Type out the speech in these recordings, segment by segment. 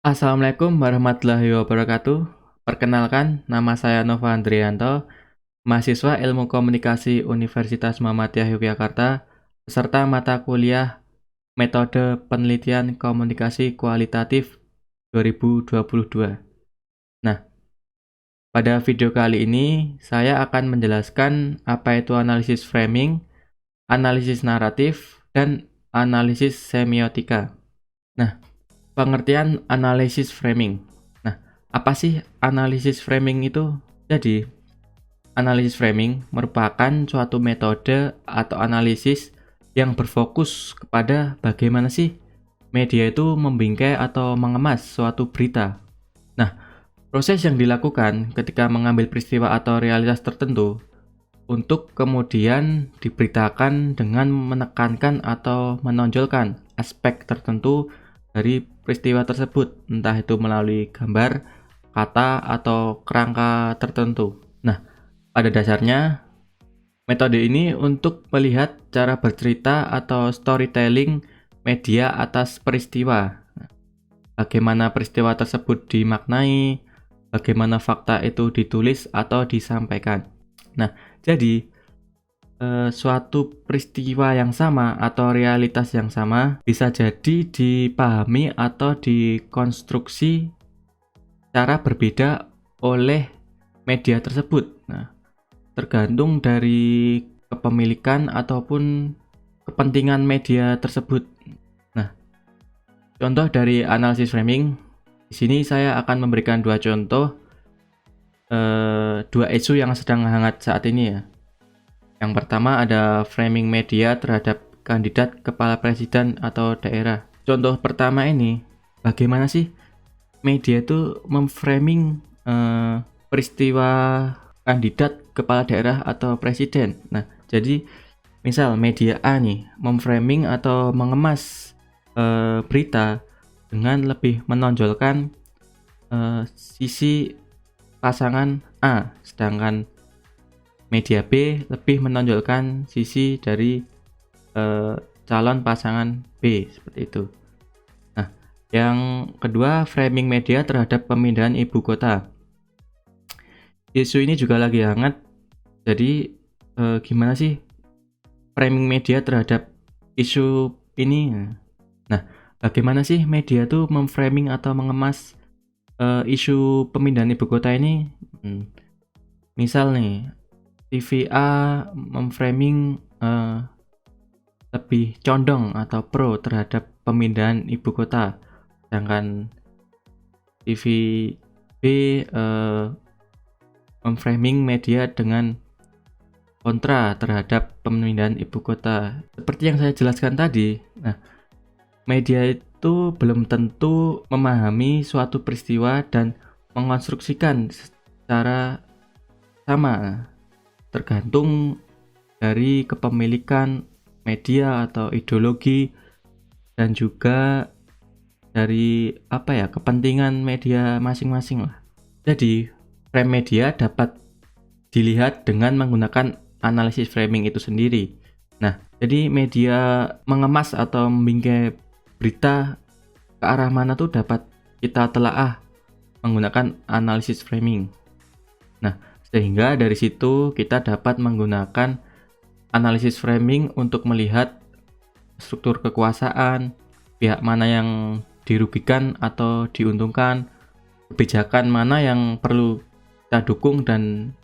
Assalamualaikum warahmatullahi wabarakatuh. Perkenalkan, nama saya Nova Andrianto, mahasiswa Ilmu Komunikasi Universitas Muhammadiyah Yogyakarta, peserta mata kuliah Metode Penelitian Komunikasi Kualitatif 2022. Nah, pada video kali ini saya akan menjelaskan apa itu analisis framing, analisis naratif, dan analisis semiotika. Nah, pengertian analisis framing. Nah, apa sih analisis framing itu? Jadi, analisis framing merupakan suatu metode atau analisis yang berfokus kepada bagaimana sih media itu membingkai atau mengemas suatu berita. Nah, proses yang dilakukan ketika mengambil peristiwa atau realitas tertentu untuk kemudian diberitakan dengan menekankan atau menonjolkan aspek tertentu dari peristiwa tersebut, entah itu melalui gambar, kata, atau kerangka tertentu. Nah, pada dasarnya, metode ini untuk melihat cara bercerita atau storytelling media atas peristiwa. Bagaimana peristiwa tersebut dimaknai, bagaimana fakta itu ditulis atau disampaikan. Nah, jadi suatu peristiwa yang sama atau realitas yang sama bisa jadi dipahami atau dikonstruksi cara berbeda oleh media tersebut. Nah, tergantung dari kepemilikan ataupun kepentingan media tersebut. Nah, contoh dari analisis framing, di sini saya akan memberikan dua contoh, dua isu yang sedang hangat saat ini ya. Yang pertama ada framing media terhadap kandidat kepala presiden atau daerah. Contoh pertama ini, bagaimana sih media itu memframing peristiwa kandidat kepala daerah atau presiden. Nah, jadi misal media A nih memframing atau mengemas berita dengan lebih menonjolkan sisi pasangan A, sedangkan media B lebih menonjolkan sisi dari calon pasangan B, seperti itu. Nah, yang kedua, framing media terhadap pemindahan ibu kota. Isu ini juga lagi hangat. Jadi, gimana sih framing media terhadap isu ini? Nah, bagaimana sih media tuh memframing atau mengemas isu pemindahan ibu kota ini? Misal nih, TVA memframing lebih condong atau pro terhadap pemindahan ibu kota, sedangkan TVB memframing media dengan kontra terhadap pemindahan ibu kota. Seperti yang saya jelaskan tadi, nah, media itu belum tentu memahami suatu peristiwa dan mengonstruksikan secara sama, tergantung dari kepemilikan media atau ideologi dan juga dari kepentingan media masing-masing lah. Jadi, frame media dapat dilihat dengan menggunakan analisis framing itu sendiri. Nah, jadi media mengemas atau membingkai berita ke arah mana tuh dapat kita telaah menggunakan analisis framing. Nah, sehingga dari situ kita dapat menggunakan analisis framing untuk melihat struktur kekuasaan, pihak mana yang dirugikan atau diuntungkan, kebijakan mana yang perlu kita dukung dan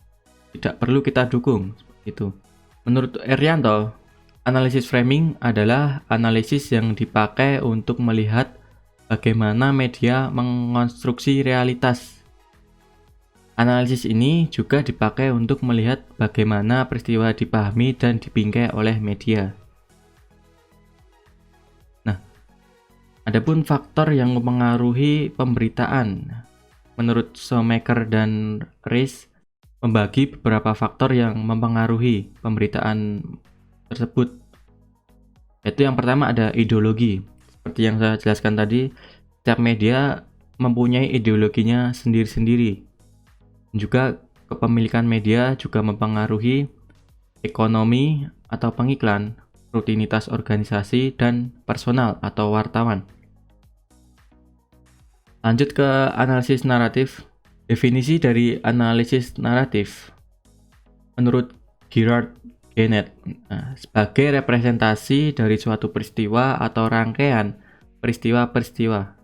tidak perlu kita dukung, itu. Menurut Erianto, analisis framing adalah analisis yang dipakai untuk melihat bagaimana media mengonstruksi realitas. Analisis ini juga dipakai untuk melihat bagaimana peristiwa dipahami dan dibingkai oleh media. Nah, adapun faktor yang mempengaruhi pemberitaan, menurut Shoemaker dan Rees, membagi beberapa faktor yang mempengaruhi pemberitaan tersebut. Yaitu yang pertama ada ideologi. Seperti yang saya jelaskan tadi, setiap media mempunyai ideologinya sendiri-sendiri. Juga kepemilikan media juga mempengaruhi ekonomi atau pengiklan, rutinitas organisasi, dan personal atau wartawan. Lanjut ke analisis naratif. Definisi dari analisis naratif menurut Gerard Gennett, sebagai representasi dari suatu peristiwa atau rangkaian peristiwa-peristiwa.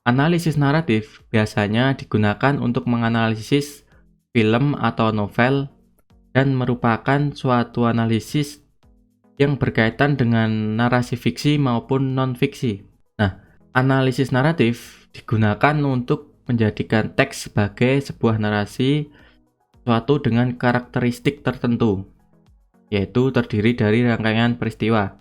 Analisis naratif biasanya digunakan untuk menganalisis film atau novel dan merupakan suatu analisis yang berkaitan dengan narasi fiksi maupun non-fiksi. Analisis naratif digunakan untuk menjadikan teks sebagai sebuah narasi suatu dengan karakteristik tertentu, yaitu terdiri dari rangkaian peristiwa.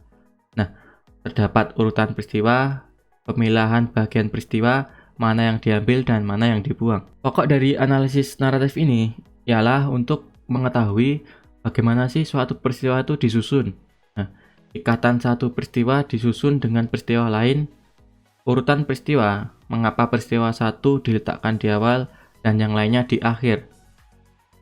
Terdapat urutan peristiwa, pemilahan bagian peristiwa, mana yang diambil dan mana yang dibuang. Pokok dari analisis naratif ini ialah untuk mengetahui bagaimana sih suatu peristiwa itu disusun. Ikatan satu peristiwa disusun dengan peristiwa lain, urutan peristiwa, mengapa peristiwa satu diletakkan di awal dan yang lainnya di akhir,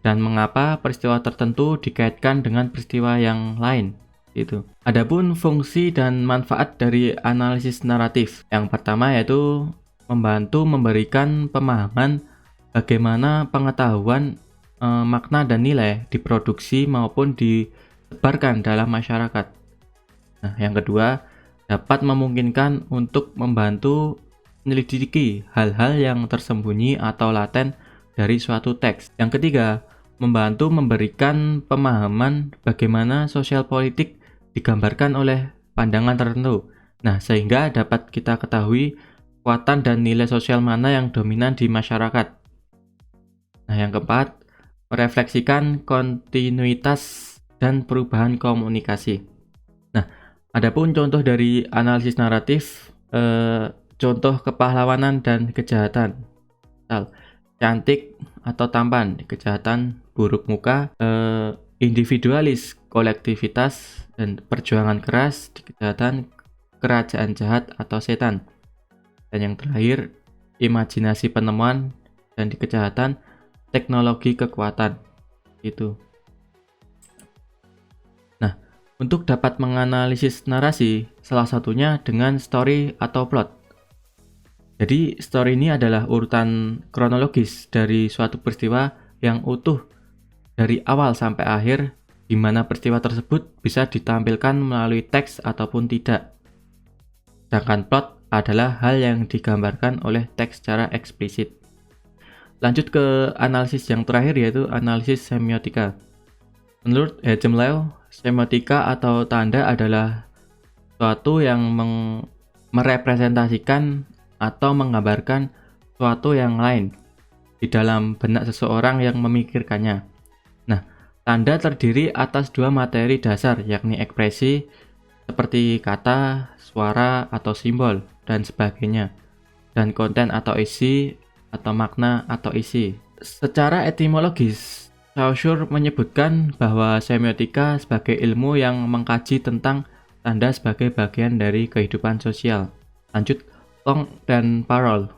dan mengapa peristiwa tertentu dikaitkan dengan peristiwa yang lain. Itu. Adapun fungsi dan manfaat dari analisis naratif. Yang pertama yaitu membantu memberikan pemahaman bagaimana pengetahuan, makna dan nilai diproduksi maupun disebarkan dalam masyarakat. Yang kedua, dapat memungkinkan untuk membantu menyelidiki hal-hal yang tersembunyi atau laten dari suatu teks. Yang ketiga, membantu memberikan pemahaman bagaimana sosial politik digambarkan oleh pandangan tertentu. Sehingga dapat kita ketahui kekuatan dan nilai sosial mana yang dominan di masyarakat. Yang keempat, merefleksikan kontinuitas dan perubahan komunikasi. Adapun contoh dari analisis naratif, contoh kepahlawanan dan kejahatan. Cantik atau tampan, kejahatan, buruk muka, individualis, kolektivitas, dan perjuangan keras, kejahatan, kerajaan jahat atau setan. Dan yang terakhir, imajinasi penemuan, dan di kejahatan, teknologi kekuatan. Itu. Untuk dapat menganalisis narasi, salah satunya dengan story atau plot. Jadi, story ini adalah urutan kronologis dari suatu peristiwa yang utuh dari awal sampai akhir, di mana peristiwa tersebut bisa ditampilkan melalui teks ataupun tidak. Sedangkan plot adalah hal yang digambarkan oleh teks secara eksplisit. Lanjut ke analisis yang terakhir, yaitu analisis semiotika. Menurut Hegel, semiotika atau tanda adalah suatu yang merepresentasikan atau menggambarkan suatu yang lain di dalam benak seseorang yang memikirkannya. Tanda terdiri atas dua materi dasar, yakni ekspresi seperti kata, suara, atau simbol, dan sebagainya, dan konten atau isi, atau makna atau isi. Secara etimologis, Saussure menyebutkan bahwa semiotika sebagai ilmu yang mengkaji tentang tanda sebagai bagian dari kehidupan sosial. Lanjut, tong dan parol.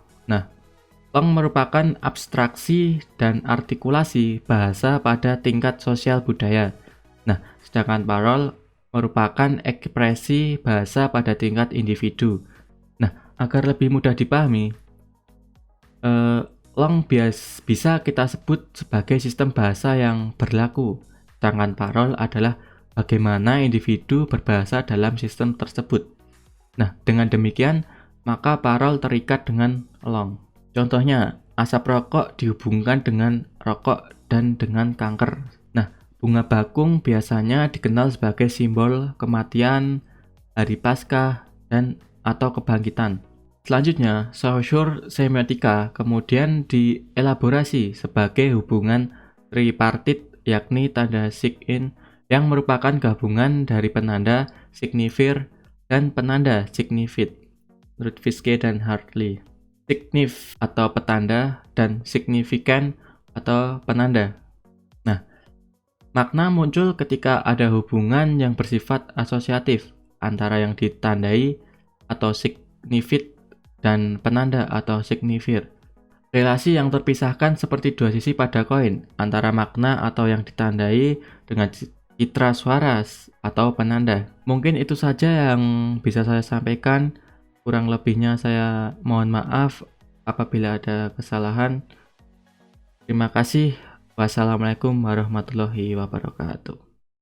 Tong merupakan abstraksi dan artikulasi bahasa pada tingkat sosial budaya. Sedangkan parol merupakan ekspresi bahasa pada tingkat individu. Agar lebih mudah dipahami, long bisa kita sebut sebagai sistem bahasa yang berlaku, sedangkan parol adalah bagaimana individu berbahasa dalam sistem tersebut. Dengan demikian, maka parol terikat dengan long. Contohnya, asap rokok dihubungkan dengan rokok dan dengan kanker. Bunga bakung biasanya dikenal sebagai simbol kematian, hari Paskah, dan atau kebangkitan. Selanjutnya, Saussure semiotika kemudian dielaborasi sebagai hubungan tripartit, yakni tanda sign yang merupakan gabungan dari penanda signifier dan penanda signified, menurut Fiske dan Hartley. Signif atau petanda dan signifikan atau penanda. Makna muncul ketika ada hubungan yang bersifat asosiatif antara yang ditandai atau signified dan penanda atau signifier. Relasi yang terpisahkan seperti dua sisi pada koin antara makna atau yang ditandai dengan citra suara atau penanda. Mungkin itu saja yang bisa saya sampaikan. Kurang lebihnya saya mohon maaf apabila ada kesalahan. Terima kasih. Wassalamualaikum warahmatullahi wabarakatuh.